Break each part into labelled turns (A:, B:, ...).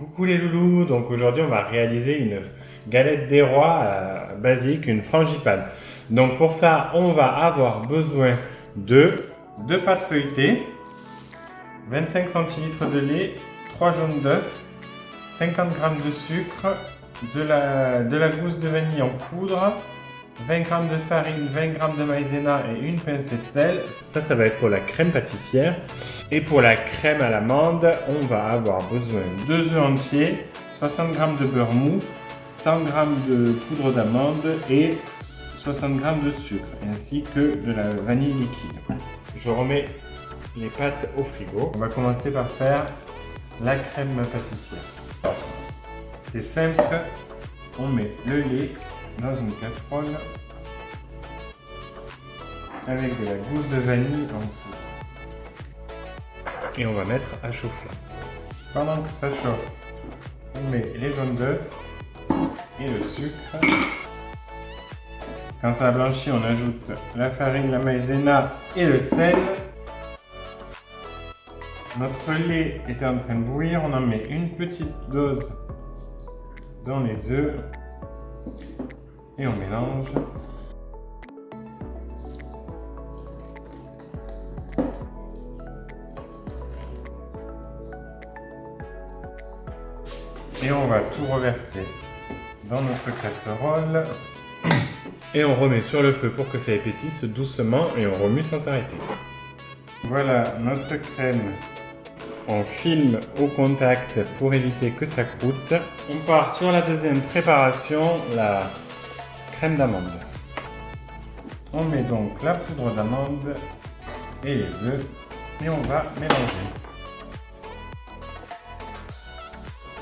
A: Coucou les loulous, donc aujourd'hui on va réaliser une galette des rois basique, une frangipane. Donc pour ça on va avoir besoin de 2 pâtes feuilletées, 25 centilitres de lait, 3 jaunes d'œufs, 50 g de sucre, de la gousse de vanille en poudre, 20 g de farine, 20 g de maïzena et une pincée de sel. Ça va être pour la crème pâtissière. Et pour la crème à l'amande, on va avoir besoin de 2 œufs entiers, 60 g de beurre mou, 100 g de poudre d'amande et 60 g de sucre, ainsi que de la vanille liquide. Je remets les pâtes au frigo. On va commencer par faire la crème pâtissière. C'est simple, on met le lait dans une casserole avec de la gousse de vanille en poudre. Et on va mettre à chauffer. Pendant que ça chauffe, on met les jaunes d'œufs et le sucre. Quand ça a blanchi, on ajoute la farine, la maïzena et le sel. Notre lait est en train de bouillir, on en met une petite dose dans les œufs et on mélange. Et on va tout reverser dans notre casserole. Et on remet sur le feu pour que ça épaississe doucement et on remue sans s'arrêter. Voilà notre crème. On filme au contact pour éviter que ça croûte. On part sur la deuxième préparation, la crème d'amande. On met donc la poudre d'amande et les œufs et on va mélanger.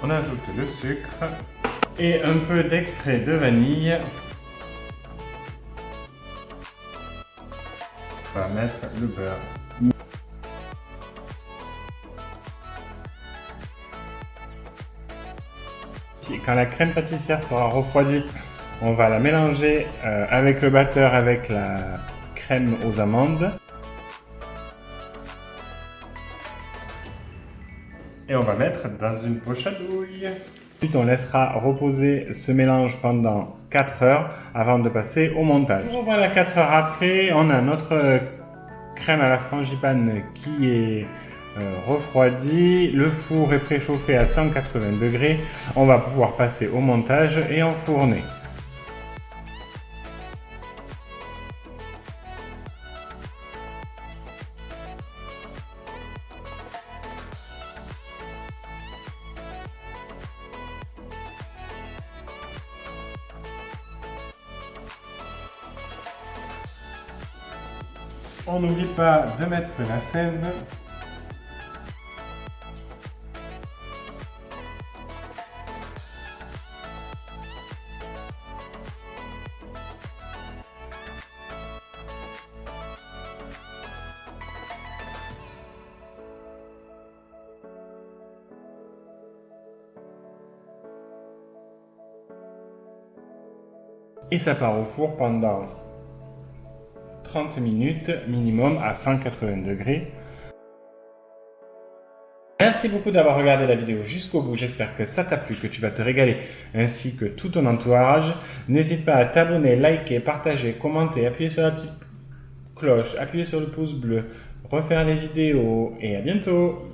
A: On ajoute le sucre et un peu d'extrait de vanille. On va mettre le beurre. Quand la crème pâtissière sera refroidie, on va la mélanger avec le batteur, avec la crème aux amandes. Et on va mettre dans une poche à douille. Ensuite, on laissera reposer ce mélange pendant 4 heures avant de passer au montage. Voilà, 4 heures après, on a notre crème à la frangipane qui est refroidie. Le four est préchauffé à 180 degrés. On va pouvoir passer au montage et enfourner. On n'oublie pas de mettre la fève. Et ça part au four pendant 30 minutes minimum à 180 degrés. Merci beaucoup d'avoir regardé la vidéo jusqu'au bout. J'espère que ça t'a plu, que tu vas te régaler ainsi que tout ton entourage. N'hésite pas à t'abonner, liker, partager, commenter, appuyer sur la petite cloche, appuyer sur le pouce bleu, refaire les vidéos et à bientôt.